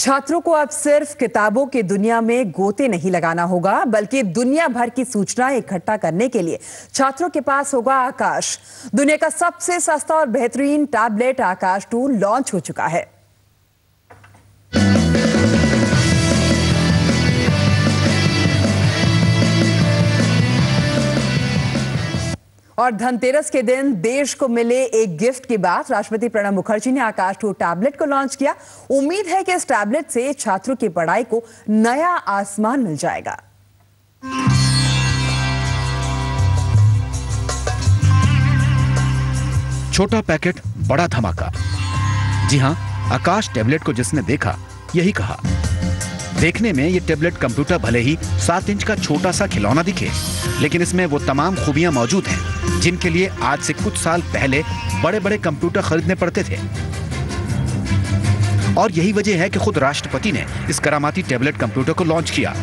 छात्रों को अब सिर्फ किताबों की दुनिया में गोते नहीं लगाना होगा, बल्कि दुनिया भर की सूचनाएं इकट्ठा करने के लिए छात्रों के पास होगा आकाश। दुनिया का सबसे सस्ता और बेहतरीन टैबलेट आकाश 2 लॉन्च हो चुका है। और धनतेरस के दिन देश को मिले एक गिफ्ट के बाद राष्ट्रपति प्रणब मुखर्जी ने आकाश 2 टैबलेट को लॉन्च किया। उम्मीद है कि इस टैबलेट से छात्रों की पढ़ाई को नया आसमान मिल जाएगा। छोटा पैकेट बड़ा धमाका। जी हां, आकाश टैबलेट को जिसने देखा यही कहा। देखने में ये टैबलेट कंप्यूटर भले ही 7 इंच का छोटा सा खिलौना दिखे, लेकिन इसमें वो तमाम खूबियां मौजूद हैं जिनके लिए आज से कुछ साल पहले बड़े बड़े कंप्यूटर खरीदने पड़ते थे। और यही वजह है कि खुद राष्ट्रपति ने इस करामाती टैबलेट कंप्यूटर को लॉन्च किया।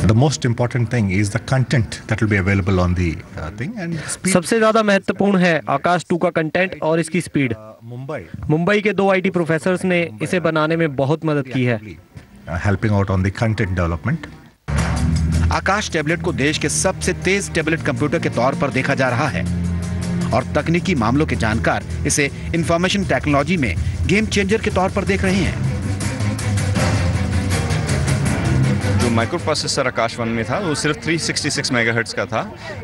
The most important thing is the content that will be available on the thing and speed. सबसे ज्यादा महत्वपूर्ण है आकाश 2 का कंटेंट और इसकी स्पीड। मुंबई के 2 IT प्रोफेसर्स ने इसे बनाने में बहुत मदद की है। Helping out on the content development. Akash tablet को देश के सबसे तेज टैबलेट कंप्यूटर के तौर पर देखा जा रहा है और तकनीकी मामलों के जानकार इसे इंफॉर्मेशन टेक्नोलॉजी में गेम चेंजर के तौर पर देख रहे हैं। जो माइक्रो प्रोसेसर आकाश 1 में था वो सिर्फ 366 मेगाहर्ट्ज का था।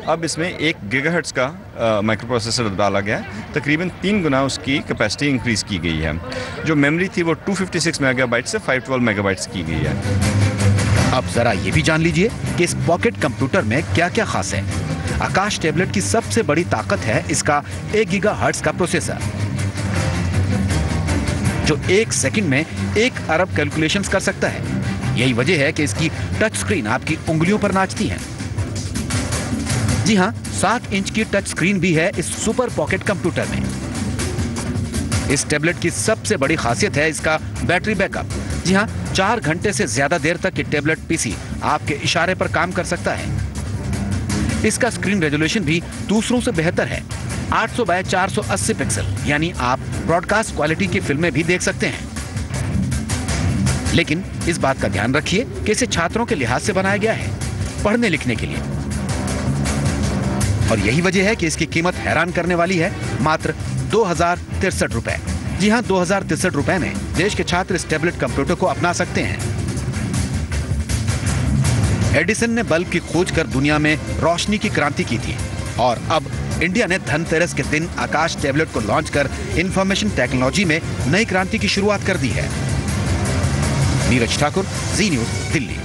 अब इसमें 1 गीगाहर्ट्ज का माइक्रो प्रोसेसर डाला गया। तकरीबन 3 गुना उसकी कैपेसिटी इंक्रीज की गई है। जो मेमोरी थी वो 256 मेगाबाइट से 512 मेगाबाइट्स की गई है। अब जरा ये भी जान लीजिए कि इस पॉकेट कंप्यूटर में क्या क्या खास है। आकाश टैबलेट की सबसे बड़ी ताकत है इसका 1 गीगाहर्ट्ज का प्रोसेसर, जो 1 सेकंड में 1 अरब कैलकुलेशंस कर सकता है। यही वजह है कि इसकी टच स्क्रीन आपकी उंगलियों पर नाचती है। जी हां, 7 इंच की टच स्क्रीन भी है इस सुपर पॉकेट कंप्यूटर में। इस टैबलेट की सबसे बड़ी खासियत है इसका बैटरी बैकअप। जी हां, 4 घंटे से ज्यादा देर तक ये टैबलेट पीसी आपके इशारे पर काम कर सकता है। इसका स्क्रीन रेजोल्यूशन भी दूसरों से बेहतर है, 800 बाय 480 पिक्सल, यानी आप ब्रॉडकास्ट क्वालिटी की फिल्में भी देख सकते हैं। लेकिन इस बात का ध्यान रखिए कि इसे छात्रों के लिहाज से बनाया गया है, पढ़ने लिखने के लिए। और यही वजह है कि इसकी कीमत हैरान करने वाली है, मात्र 2063 रुपए। जी हां, 2063 रुपए में देश के छात्र इस टैबलेट कंप्यूटर को अपना सकते हैं। एडिसन ने बल्ब की खोज कर दुनिया में रोशनी की क्रांति की थी और अब इंडिया ने धनतेरस के दिन आकाश टैबलेट को लॉन्च कर इंफॉर्मेशन टेक्नोलॉजी में नई क्रांति की शुरुआत कर दी है। नीरज ठाकुर, जी न्यूज, दिल्ली।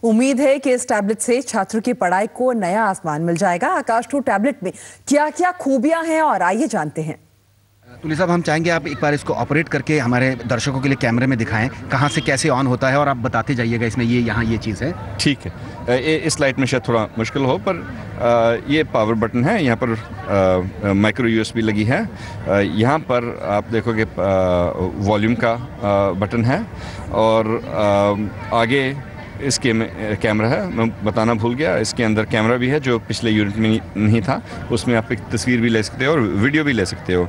उम्मीद है कि इस टैबलेट से छात्रों की पढ़ाई को नया आसमान मिल जाएगा। आकाश 2 टैबलेट में क्या क्या खूबियां हैं और आइए जानते हैं। तुली साहब, हम चाहेंगे आप एक बार इसको ऑपरेट करके हमारे दर्शकों के लिए कैमरे में दिखाएं, कहां से कैसे ऑन होता है, और आप बताते जाइएगा इसमें ये यहाँ ये चीज़ है। ठीक है, इस लाइट में शायद थोड़ा मुश्किल हो, पर ये पावर बटन है। यहाँ पर माइक्रो USB लगी है। यहाँ पर आप देखोगे वॉल्यूम का बटन है और आगे इसके में कैमरा है। मैं बताना भूल गया, इसके अंदर कैमरा भी है जो पिछले यूनिट में नहीं था। उसमें आप एक तस्वीर भी ले सकते हो और वीडियो भी ले सकते हो।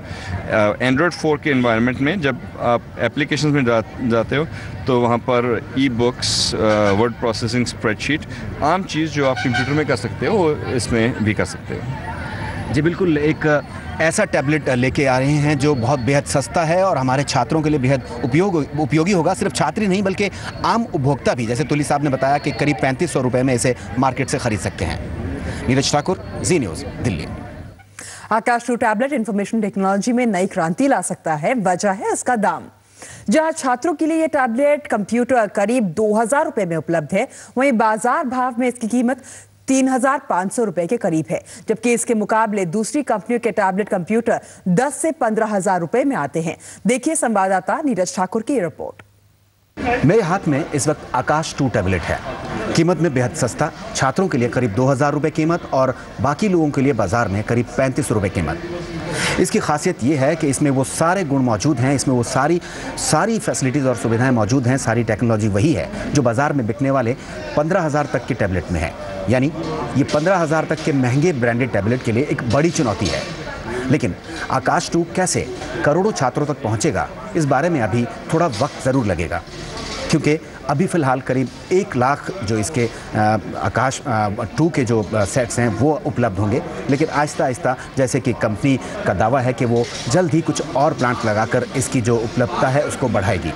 एंड्रॉयड 4 के एनवायरनमेंट में जब आप एप्लीकेशंस में जाते हो तो वहाँ पर ई-बुक्स, वर्ड प्रोसेसिंग, स्प्रेडशीट, आम चीज़ जो आप कंप्यूटर में कर सकते हो वो इसमें भी कर सकते हो। जी बिल्कुल, एक ऐसा टैबलेट लेके आ रहे हैं जो बहुत बेहद सस्ता है और हमारे छात्रों के लिए बेहद उपयोगी होगा। सिर्फ छात्र ही नहीं बल्कि आम उपभोक्ता भी, जैसे तुली साहब ने बताया कि करीब 3500 रुपए में इसे मार्केट से खरीद सकते हैं। नीरज ठाकुर, जी न्यूज, दिल्ली। आकाश 2 टैबलेट इंफॉर्मेशन टेक्नोलॉजी में नई क्रांति ला सकता है। वजह है इसका दाम। जहां छात्रों के लिए ये टैबलेट कंप्यूटर करीब 2000 रुपए में उपलब्ध है, वहीं बाजार भाव में इसकी कीमत 3500 रुपए के करीब है, जबकि इसके मुकाबले दूसरी कंपनियों के टैबलेट कंप्यूटर 10 से 15,000 रुपए में आते हैं। देखिए संवाददाता नीरज ठाकुर की रिपोर्ट। मेरे हाथ में इस वक्त आकाश 2 टैबलेट है। कीमत में बेहद सस्ता, छात्रों के लिए करीब 2000 रुपए कीमत और बाकी लोगों के लिए बाजार में करीब 35 रुपए कीमत। इसकी खासियत यह है कि इसमें वो सारे गुण मौजूद हैं, इसमें वो सारी फैसिलिटीज़ और सुविधाएं मौजूद हैं। सारी टेक्नोलॉजी वही है जो बाजार में बिकने वाले 15,000 तक के टैबलेट में है। यानी ये 15,000 तक के महंगे ब्रांडेड टैबलेट के लिए एक बड़ी चुनौती है। लेकिन आकाश 2 कैसे करोड़ों छात्रों तक पहुंचेगा, इस बारे में अभी थोड़ा वक्त ज़रूर लगेगा, क्योंकि अभी फ़िलहाल करीब 1 लाख जो इसके आकाश 2 के जो सेट्स हैं वो उपलब्ध होंगे। लेकिन आहिस्ता आहिस्ता जैसे कि कंपनी का दावा है कि वो जल्द ही कुछ और प्लांट लगाकर इसकी जो उपलब्धता है उसको बढ़ाएगी।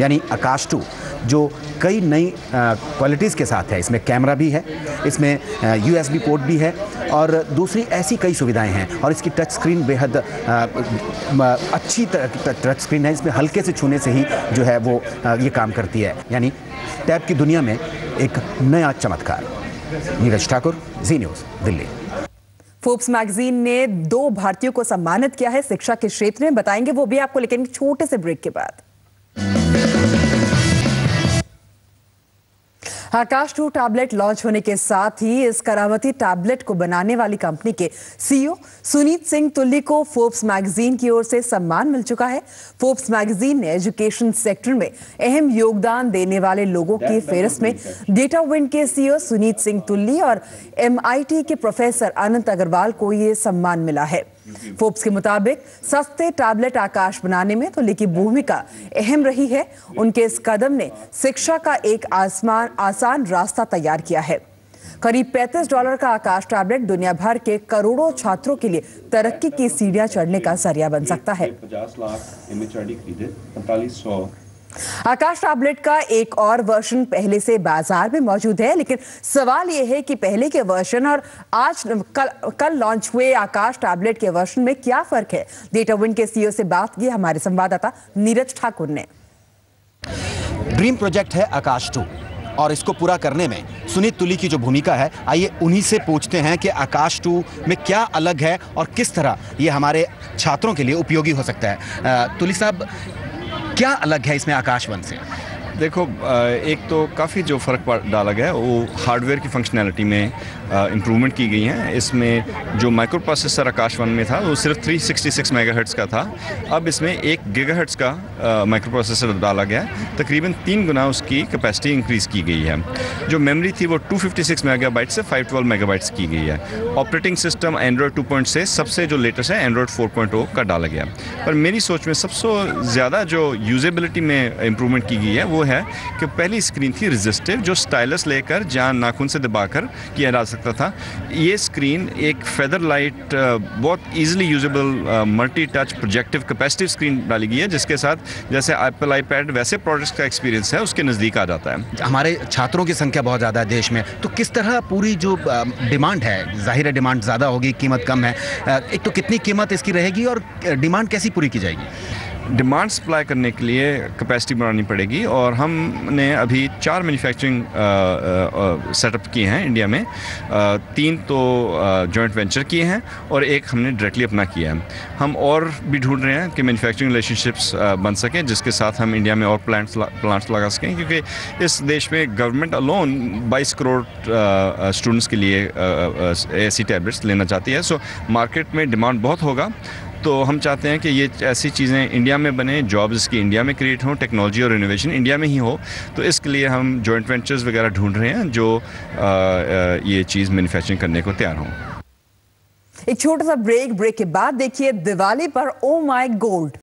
यानी आकाश 2 जो कई नई क्वालिटीज़ के साथ है, इसमें कैमरा भी है, इसमें USB पोर्ट भी है और दूसरी ऐसी कई सुविधाएं हैं, और इसकी टच स्क्रीन बेहद अच्छी टच स्क्रीन है। इसमें हल्के से छूने से ही जो है वो ये काम करती है, यानी टैब की दुनिया में एक नया चमत्कार। नीरज ठाकुर, जी न्यूज़, दिल्ली। फोर्ब्स मैगजीन ने 2 भारतीयों को सम्मानित किया है शिक्षा के क्षेत्र में, बताएंगे वो भी आपको, लेकिन छोटे से ब्रेक के बाद। आकाश 2 टैबलेट लॉन्च होने के साथ ही इस करामती टैबलेट को बनाने वाली कंपनी के CEO सुनीत सिंह तुल्ली को फोर्ब्स मैगजीन की ओर से सम्मान मिल चुका है। फोर्ब्स मैगजीन ने एजुकेशन सेक्टर में अहम योगदान देने वाले लोगों की फहरिस्त में डेटाविंड के CEO सुनीत सिंह तुल्ली और MIT के प्रोफेसर अनंत अग्रवाल को ये सम्मान मिला है। फोर्ब्स के मुताबिक सस्ते टैबलेट आकाश बनाने में तुल्ली की भूमिका अहम रही है। उनके इस कदम ने शिक्षा का एक आसान रास्ता तैयार किया है। करीब $35 का आकाश टैबलेट दुनिया भर के करोड़ों छात्रों के लिए तरक्की की सीढ़ियां चढ़ने का जरिया बन सकता है। 50 लाख MHRD खरीदे, 4500। आकाश टैबलेट का एक और वर्जन पहले से बाजार में मौजूद है, लेकिन सवाल यह है कि पहले के वर्जन और कल लॉन्च हुए आकाश टैबलेट के वर्जन में क्या फर्क है। डेटाविंड के CEO से बात की हमारे संवाददाता नीरज ठाकुर ने। ड्रीम प्रोजेक्ट है आकाश 2 और इसको पूरा करने में सुनीत तुल्ली की जो भूमिका है, आइए उन्हीं से पूछते हैं कि आकाश 2 में क्या अलग है और किस तरह ये हमारे छात्रों के लिए उपयोगी हो सकता है। तुल्ली साहब, क्या अलग है इसमें आकाश 1 से? देखो, एक तो काफ़ी जो फ़र्क डाला गया है वो हार्डवेयर की फंक्शनैलिटी में इम्प्रूवमेंट की गई है। इसमें जो माइक्रो प्रोसेसर आकाश 1 में था वो सिर्फ 366 मेगाहर्ट्ज़ का था, अब इसमें 1 गीगाहर्ट्ज़ का माइक्रो प्रोसेसर डाला गया है। तकरीबन 3 गुना उसकी कैपेसिटी इंक्रीज़ की गई है। जो मेमोरी थी वो 256 मेगाबाइट से 512 मेगाबाइट्स की गई है। ऑपरेटिंग सिस्टम एंड्रॉयड 2.0 से सबसे जो लेटेस्ट है एंड्रॉयड 4.0 का डाला गया। पर मेरी सोच में सबसे ज़्यादा जो यूजेबिलिटी में इम्प्रूवमेंट की गई है वो है कि पहली स्क्रीन थी रेजिस्टिव, जो स्टाइलस लेकर जहाँ नाखून से दबाकर किया जा सकता था। ये स्क्रीन एक फेदर लाइट, बहुत easily usable multi touch projective capacitive screen डाली गई है, जिसके साथ जैसे एप्पल आईपैड वैसे प्रोडक्ट्स का एक्सपीरियंस है उसके नज़दीक आ जाता है। हमारे छात्रों की संख्या बहुत ज़्यादा है देश में, तो किस तरह पूरी जो डिमांड है, जाहिर है डिमांड ज़्यादा होगी, कीमत कम है, एक तो कितनी कीमत इसकी रहेगी और डिमांड कैसी पूरी की जाएगी? डिमांड सप्लाई करने के लिए कैपेसिटी बढ़ानी पड़ेगी और हमने अभी 4 मैन्युफैक्चरिंग सेटअप किए हैं इंडिया में। 3 तो जॉइंट वेंचर किए हैं और 1 हमने डायरेक्टली अपना किया है। हम और भी ढूंढ रहे हैं कि मैन्युफैक्चरिंग रिलेशनशिप्स बन सकें जिसके साथ हम इंडिया में और प्लांट्स लगा सकें, क्योंकि इस देश में गवर्नमेंट अलोन 22 करोड़ स्टूडेंट्स के लिए ऐसी टैबलेट्स लेना चाहती है। सो मार्केट में डिमांड बहुत होगा, तो हम चाहते हैं कि ये ऐसी चीज़ें इंडिया में बने, जॉब्स की इंडिया में क्रिएट हों, टेक्नोलॉजी और इनोवेशन इंडिया में ही हो। तो इसके लिए हम जॉइंट वेंचर्स वगैरह ढूंढ रहे हैं जो ये चीज़ मैन्युफैक्चरिंग करने को तैयार हों। एक छोटा सा ब्रेक के बाद देखिए दिवाली पर ओ माय गोल्ड।